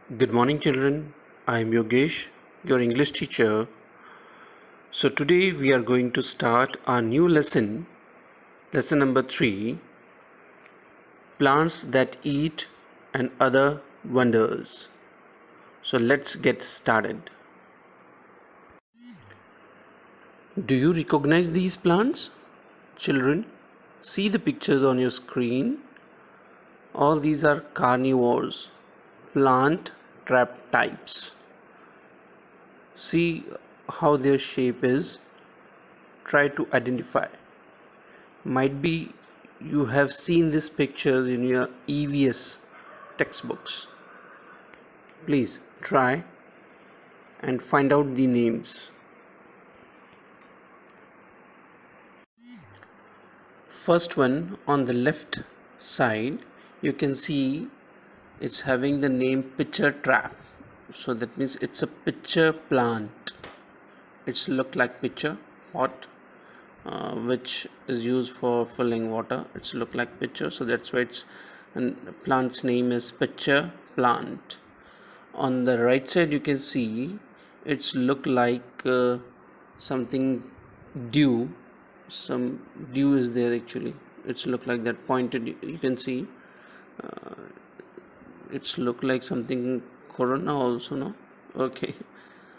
Good morning, children. I am Yogesh, your English teacher. So, today we are going to start our new lesson, lesson number 3, Plants that Eat and Other Wonders. So, let's get started. Do you recognize these plants? Children, see the pictures on your screen. All these are carnivores, plant trap types. See how their shape is. Try to identify. Might be you have seen these pictures in your EVS textbooks. Please try and find out the names. First one on the left side, you can see it's having the name pitcher trap. So that means it's a pitcher plant. It's look like pitcher pot, which is used for filling water. It's look like pitcher, so that's why it's, and plant's name is pitcher plant. On the right side you can see it's look like something dew. Some dew is there actually. It's look like that pointed, you can see it's look like something corona also, no? Okay,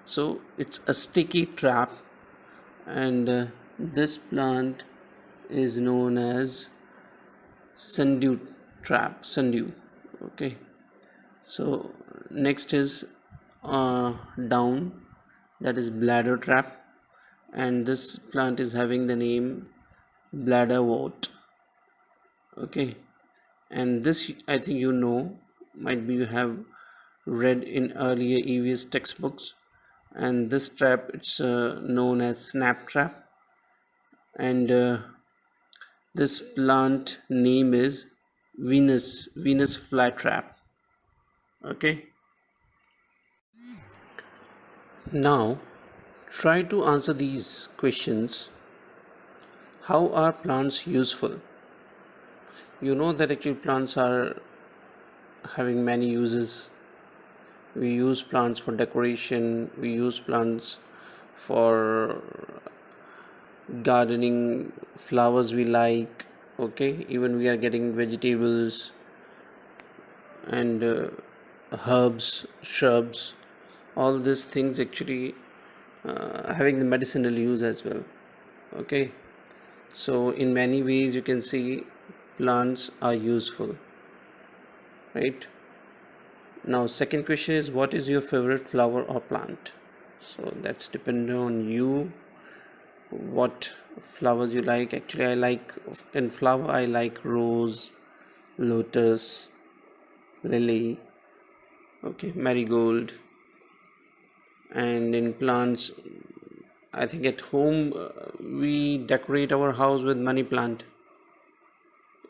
so it's a sticky trap, and this plant is known as sundew trap, sundew. Okay, so next is down, that is bladder trap, and this plant is having the name bladderwort. Okay, and this I think you know, might be you have read in earlier EVS textbooks, and this trap it's known as snap trap, and this plant name is Venus flytrap. Okay, now try to answer these questions. How are plants useful? You know that actually plants are having many uses. We use plants for decoration, we use plants for gardening, flowers we like. Okay, even we are getting vegetables and herbs, shrubs, all these things actually having the medicinal use as well. Okay, so in many ways you can see plants are useful, right? Now second question is, what is your favorite flower or plant? So that's dependent on you, what flowers you like. Actually I like, in flower I like rose, lotus, lily, okay, marigold. And in plants, I think at home we decorate our house with money plant.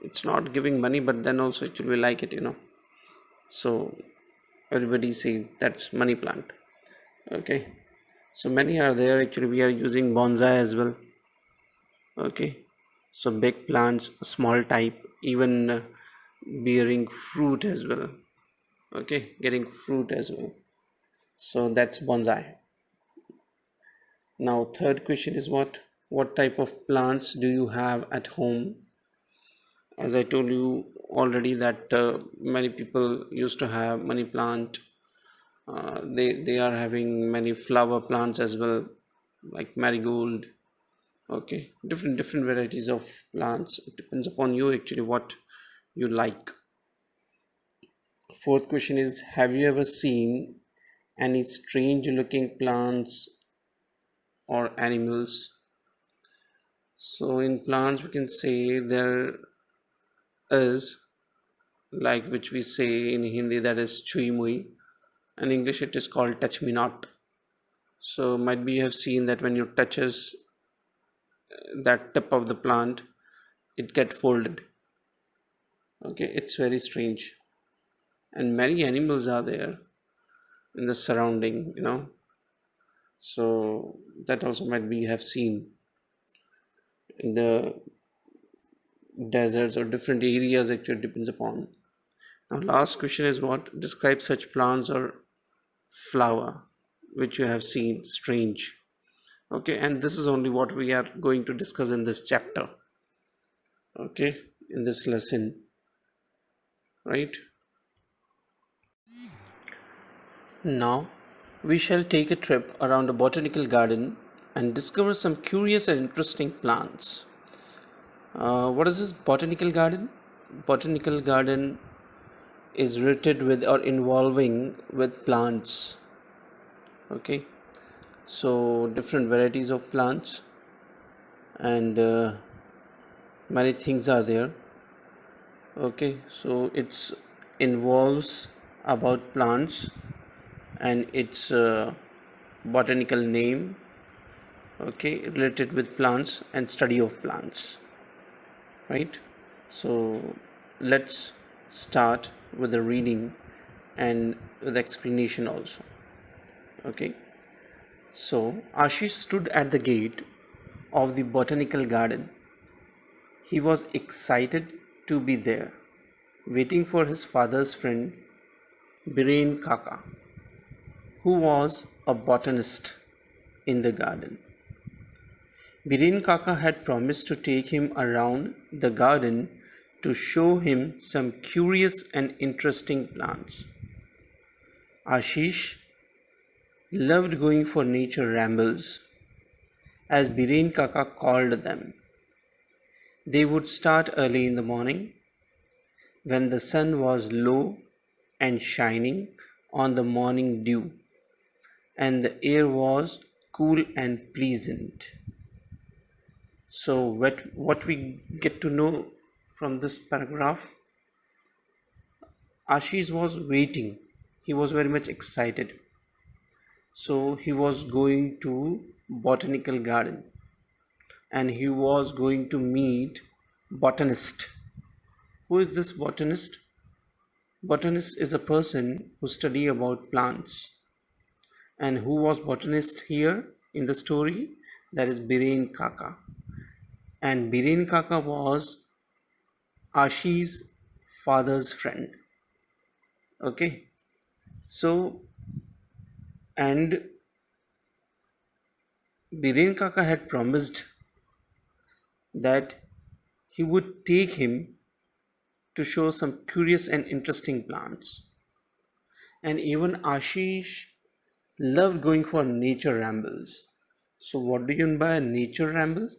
It's not giving money, but then also actually we like it, so everybody says that's money plant. Okay, so many are there. Actually we are using bonsai as well. Okay, so big plants, small type, even bearing fruit as well. Okay, getting fruit as well, so that's bonsai. Now third question is, what type of plants do you have at home? As I told you already that many people used to have money plant. They are having many flower plants as well, like marigold. Okay, different varieties of plants. It depends upon you actually what you like. Fourth question is, have you ever seen any strange looking plants or animals? So in plants we can say there is, like which we say in Hindi, that is chui mui. In English it is called touch me not. So might be you have seen that when you touches that tip of the plant, it get folded. Okay, it's very strange, and many animals are there in the surrounding, so that also might be you have seen in the deserts or different areas. Actually depends upon. Now last question is, what describe such plants or flower which you have seen strange? Okay, and this is only what we are going to discuss in this chapter, okay, in this lesson, right? Now we shall take a trip around a botanical garden and discover some curious and interesting plants. What is this botanical garden? Botanical garden is related with or involving with plants. Okay, so different varieties of plants, and many things are there. Okay, so it's involves about plants and its botanical name. Okay, related with plants and study of plants, right? So let's start with the reading and with explanation also. Okay, so Ashish stood at the gate of the botanical garden. He was excited to be there, waiting for his father's friend Biren Kaka, who was a botanist in the garden. Biren Kaka had promised to take him around the garden to show him some curious and interesting plants. Ashish loved going for nature rambles, as Biren Kaka called them. They would start early in the morning when the sun was low and shining on the morning dew, and the air was cool and pleasant. So, what we get to know from this paragraph, Ashish was waiting. He was very much excited. So he was going to botanical garden and he was going to meet botanist. Who is this botanist? Botanist is a person who study about plants. And who was botanist here in the story? That is Biren Kaka. And Biren Kaka was Ashi's father's friend. Okay. So, and Biren Kaka had promised that he would take him to show some curious and interesting plants. And even Ashish loved going for nature rambles. So, what do you mean by nature rambles?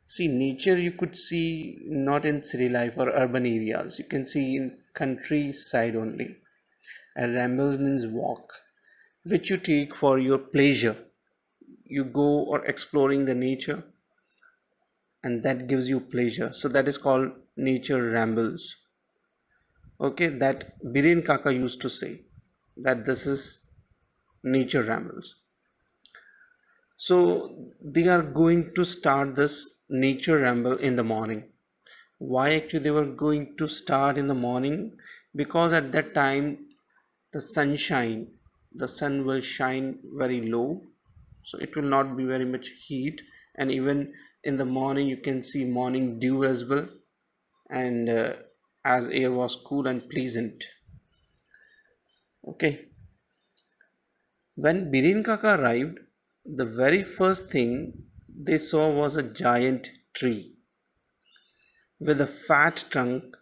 See, nature you could see not in city life or urban areas, you can see in countryside only. And rambles means walk, which you take for your pleasure. You go or exploring the nature, and that gives you pleasure. So, that is called nature rambles. Okay, that Biren Kaka used to say that this is nature rambles. So they are going to start this nature ramble in the morning. Why actually they were going to start in the morning? Because at that time the sun will shine very low, so it will not be very much heat, and even in the morning you can see morning dew as well, and as air was cool and pleasant. Okay, when Birin Kaka arrived, the very first thing they saw was a giant tree with a fat trunk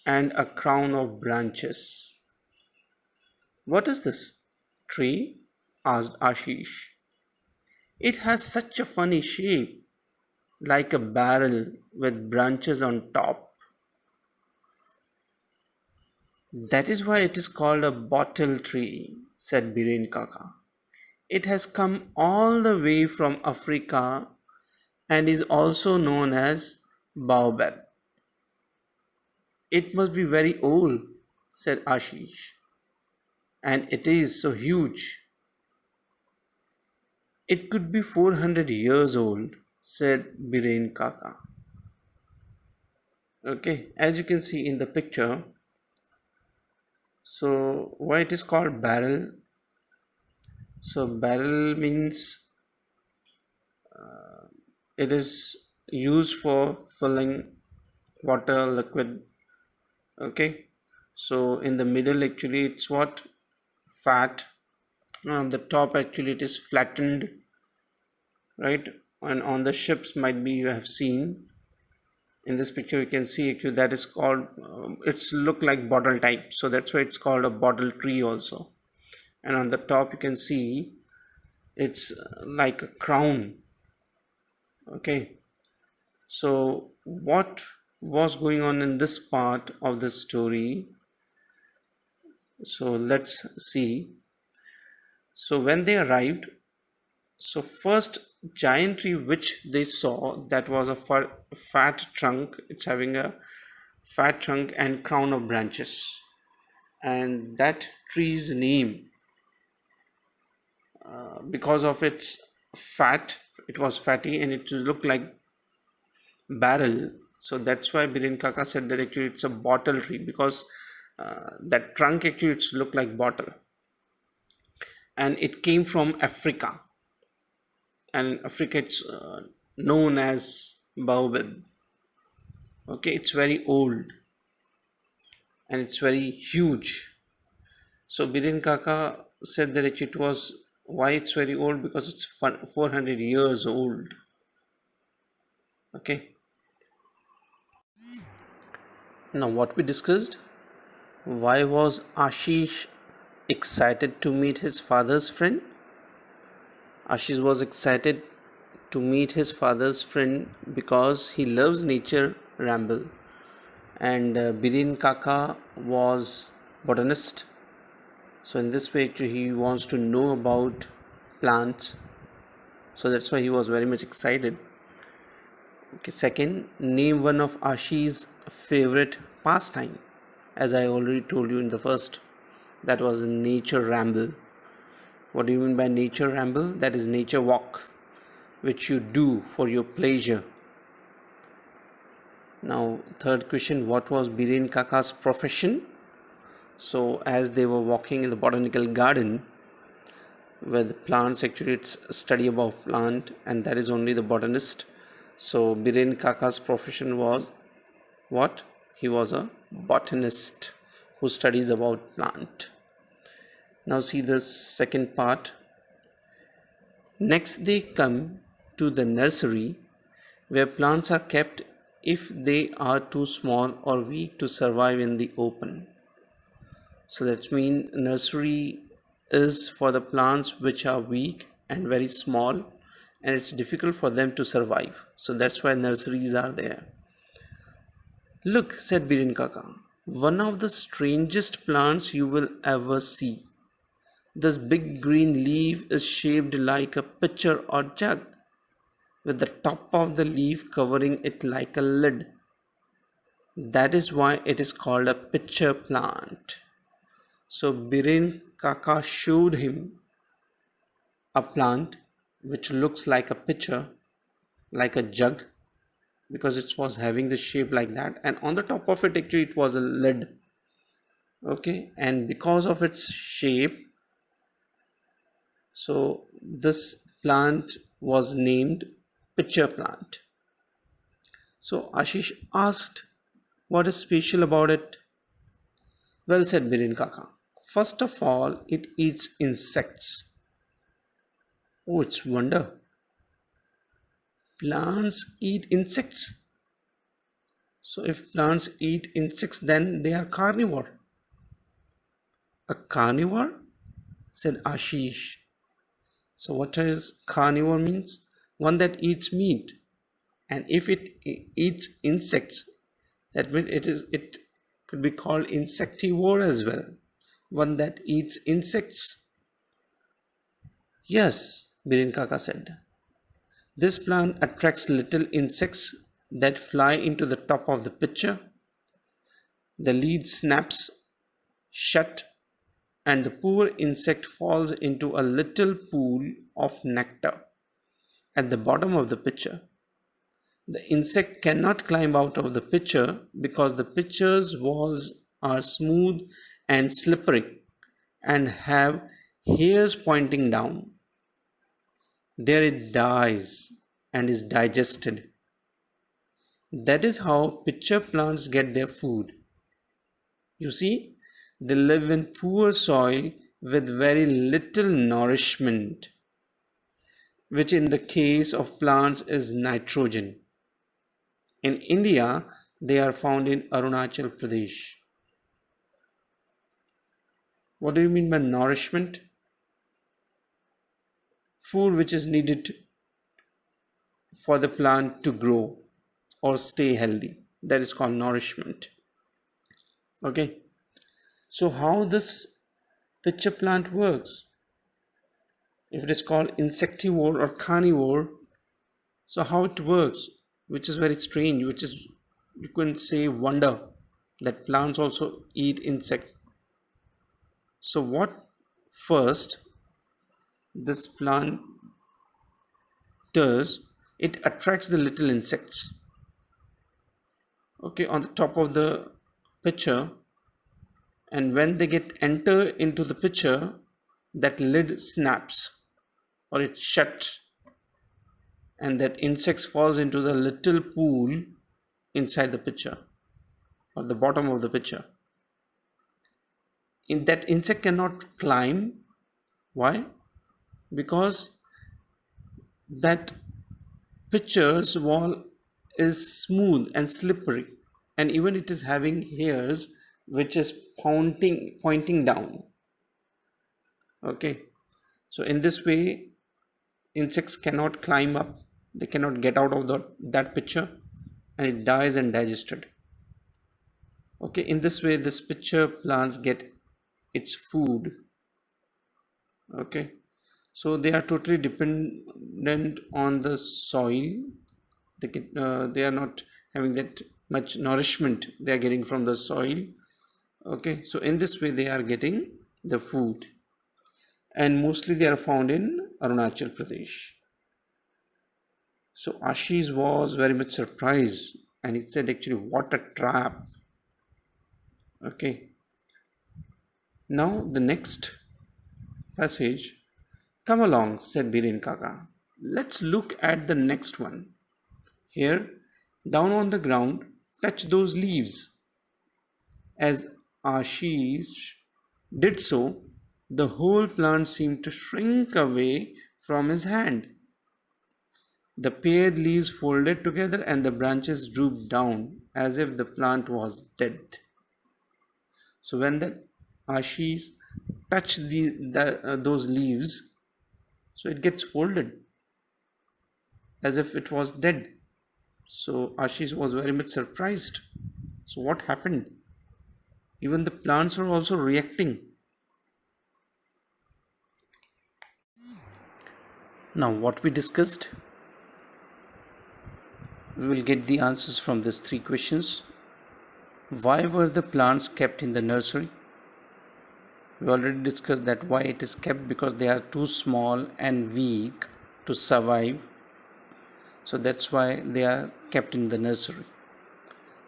and a crown of branches. What is this tree? Asked Ashish. It has such a funny shape, like a barrel with branches on top. That is why it is called a bottle tree, said Biren Kaka. It has come all the way from Africa and is also known as baobab. It must be very old, said Ashish. And it is so huge. It could be 400 years old, said Biren Kaka. Okay, as you can see in the picture, so why it is called barrel? So barrel means it is used for filling water liquid. Okay, So in the middle actually it's what? Fat. On the top actually it is flattened, right? And on the ships might be you have seen in this picture, you can see actually that is called it's look like bottle type, so that's why it's called a bottle tree also. And on the top you can see it's like a crown. Okay, so what was going on in this part of the story? So let's see. So when they arrived, so first giant tree which they saw, that was a fat trunk. It's having a fat trunk and crown of branches, and that tree's name, because of its fat, it was fatty and it looked like barrel. So that's why Biren Kaka said that actually it's a bottle tree, because that trunk actually it's looked like bottle, and it came from Africa, and Africa it's known as baobab. Okay, it's very old and it's very huge. So Biren Kaka said that it was, why it's very old, because it's 400 years old. Okay, now what we discussed, why was Ashish excited to meet his father's friend? Ashish was excited to meet his father's friend because he loves nature ramble, and Biren Kaka was botanist. So in this way actually he wants to know about plants, so that's why he was very much excited. Okay, second, name one of Ashi's favorite pastime. As I already told you in the first, that was a nature ramble. What do you mean by nature ramble? That is nature walk, which you do for your pleasure. Now, third question, what was Biren Kaka's profession? So, as they were walking in the botanical garden, where the plants actually it's study about plant, and that is only the botanist. So, Biren Kaka's profession was what? He was a botanist who studies about plant. Now, see the second part. Next, they come to the nursery where plants are kept if they are too small or weak to survive in the open. So that means nursery is for the plants which are weak and very small, and it's difficult for them to survive. So that's why nurseries are there. Look, said Biren Kaka, one of the strangest plants you will ever see. This big green leaf is shaped like a pitcher or jug, with the top of the leaf covering it like a lid. That is why it is called a pitcher plant. So Biren Kaka showed him a plant which looks like a pitcher, like a jug, because it was having the shape like that, and on the top of it actually it was a lid. Okay, and because of its shape, so this plant was named pitcher plant. So Ashish asked, what is special about it? Well, said Biren Kaka, first of all it eats insects. Oh, it's wonder, plants eat insects. So if plants eat insects, then they are carnivore. A carnivore? Said Ashish. So what is carnivore means? One that eats meat. And if it eats insects, that means it could be called insectivore as well. One that eats insects. Yes, Biren Kaka said. This plant attracts little insects that fly into the top of the pitcher. The lid snaps shut and the poor insect falls into a little pool of nectar at the bottom of the pitcher. The insect cannot climb out of the pitcher because the pitcher's walls are smooth and slippery and have hairs pointing down. There it dies and is digested. That is how pitcher plants get their food. You see, They live in poor soil with very little nourishment, which in the case of plants is nitrogen. In India, they are found in Arunachal Pradesh. What do you mean by nourishment? Food which is needed for the plant to grow or stay healthy. That is called nourishment. Okay. So how this pitcher plant works? If it is called insectivore or carnivore, so how it works, which is very strange, which is, you can say, wonder that plants also eat insects. So what first this plant does, it attracts the little insects, okay, on the top of the pitcher, and when they get enter into the pitcher, that lid snaps or it shuts, and that insects falls into the little pool inside the pitcher or the bottom of the pitcher. In that insect cannot climb. Why? Because that pitcher's wall is smooth and slippery, and even it is having hairs which is pointing down. Okay, so in this way insects cannot climb up, they cannot get out of that pitcher, and it dies and digested. Okay, in this way this pitcher plants get its food. Okay, so they are totally dependent on the soil. They are not having that much nourishment they are getting from the soil. Okay, so in this way they are getting the food, and mostly they are found in Arunachal Pradesh. So Ashish was very much surprised, and he said, actually, what a trap. Okay, now the next passage. Come along, said Biren Kaka. Let's look at the next one. Here, down on the ground, touch those leaves. As Ashish did so, the whole plant seemed to shrink away from his hand. The paired leaves folded together and the branches drooped down as if the plant was dead. So when the Ashish touched those leaves, so it gets folded as if it was dead. So Ashish was very much surprised. So what happened? Even the plants are also reacting. Now what we discussed, we will get the answers from these three questions. Why were the plants kept in the nursery? We already discussed that why it is kept, because they are too small and weak to survive. So that's why they are kept in the nursery.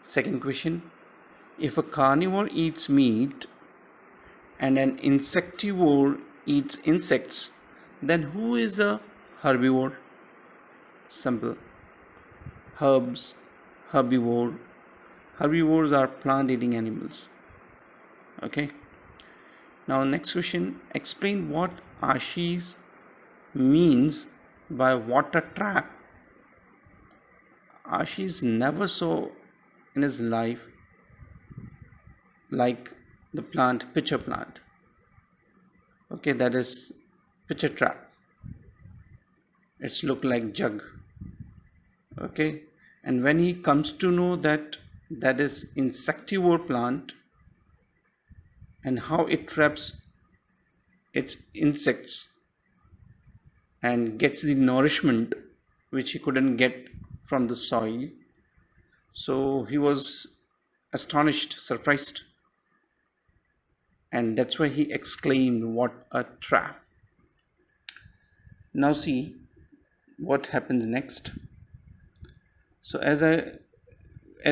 Second question, if a carnivore eats meat and an insectivore eats insects, then who is a herbivore? Simple. Herbs, herbivore. Herbivores are plant-eating animals. Okay. Now next question, explain what Ashish means by water trap. Ashish never saw in his life like the plant, pitcher plant. Okay, that is pitcher trap. It's look like jug. Okay, and when he comes to know that that is insectivore plant and how it traps its insects and gets the nourishment which he couldn't get from the soil, so he was astonished, surprised, and that's why he exclaimed, what a trap. Now see what happens next. So as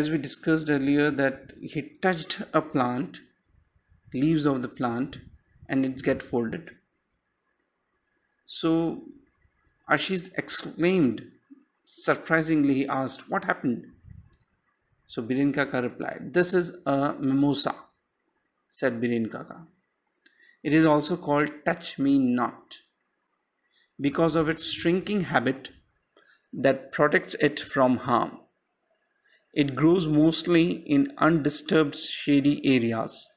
we discussed earlier, that he touched a plant, leaves of the plant, and it get folded. So Ashish exclaimed, surprisingly he asked, what happened? So Biren Kaka replied, this is a mimosa. said Biren Kaka. It is also called touch me not because of its shrinking habit that protects it from harm. It grows mostly in undisturbed shady areas,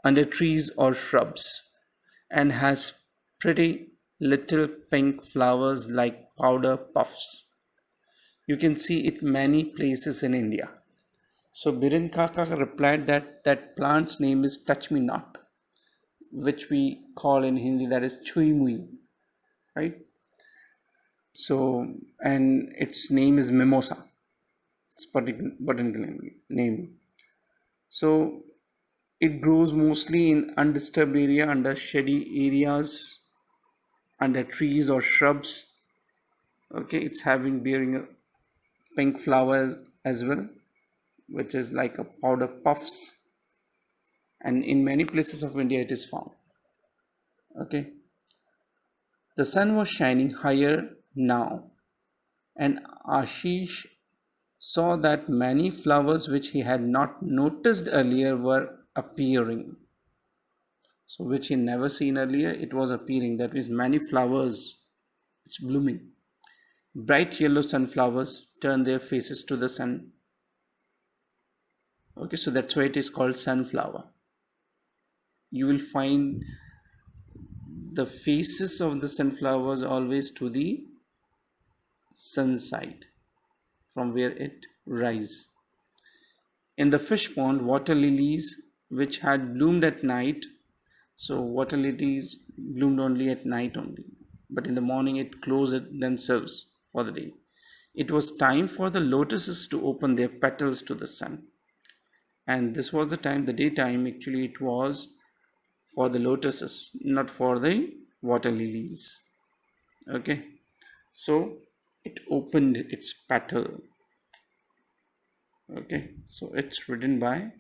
under trees or shrubs, and has pretty little pink flowers like powder puffs. You can see it many places in India. So Biren Kaka replied that that plant's name is touch me not, which we call in Hindi that is chui mui, right? So, and its name is mimosa. It's botanical name. So it grows mostly in undisturbed area, under shady areas, under trees or shrubs. Okay, it's having bearing a pink flower as well, which is like a powder puffs, and in many places of India it is found. Okay, the sun was shining higher now, and Ashish saw that many flowers which he had not noticed earlier were appearing. So, which he never seen earlier, it was appearing. That means many flowers, it's blooming. Bright yellow sunflowers turn their faces to the sun. Okay, so that's why it is called sunflower. You will find the faces of the sunflowers always to the sun side, from where it rises. In the fish pond, water lilies which had bloomed at night, so water lilies bloomed only at night only, but in the morning it closed themselves for the day. It was time for the lotuses to open their petals to the sun, and this was the time, the daytime actually, it was for the lotuses, not for the water lilies. Okay, so it opened its petal. Okay, so it's written by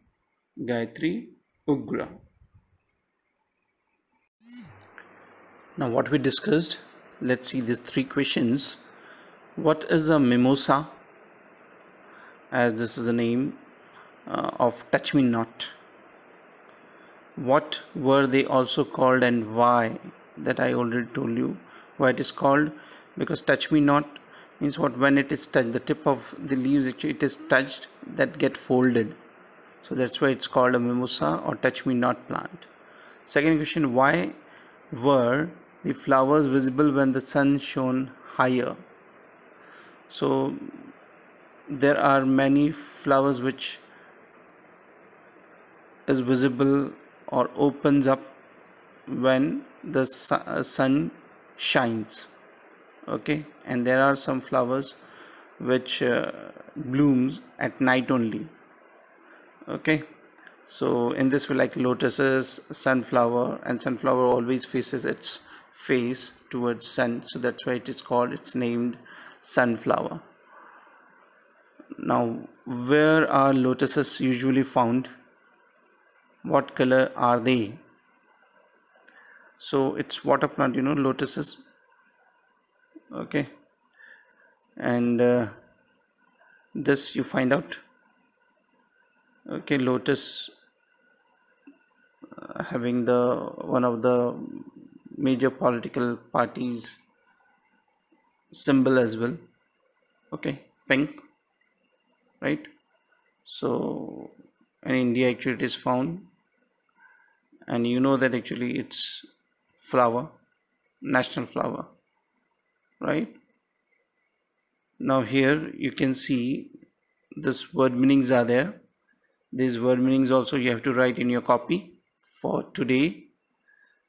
Gayatri Ugra. Now, what we discussed, let's see these three questions. What is a mimosa? As this is the name of touch me not. What were they also called and why? That I already told you why it is called, because touch me not means what, when it is touched, the tip of the leaves actually it is touched, that get folded, so that's why it's called a mimosa or touch me not plant. Second question, why were the flowers visible when the sun shone higher? So there are many flowers which is visible or opens up when the sun shines. Okay, and there are some flowers which blooms at night only. Okay, so in this way, like lotuses, sunflower, and sunflower always faces its face towards sun, so that's why it is called, it's named sunflower. Now, where are lotuses usually found? What color are they? So it's water plant, lotuses. Okay, and this you find out. Okay, lotus having the one of the major political parties symbol as well. Okay, pink, right? So in India actually it is found, and you know that actually it's flower, national flower, right? Now here you can see this word meanings are there. These word meanings also you have to write in your copy for today,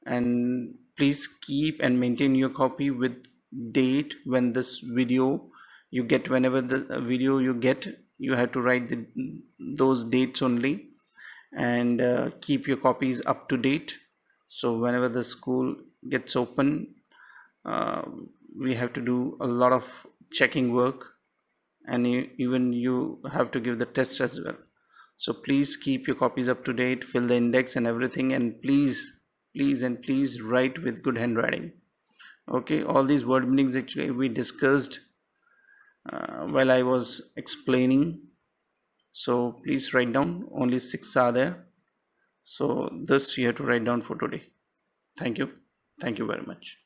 and please keep and maintain your copy with date when this video you get, whenever the video you get, you have to write those dates only, and keep your copies up to date, so whenever the school gets open, we have to do a lot of checking work, and even you have to give the tests as well. So please keep your copies up to date, fill the index and everything, and please write with good handwriting. Okay, all these word meanings actually we discussed while I was explaining, so please write down. Only 6 are there. So this you have to write down for today. Thank you. Thank you very much.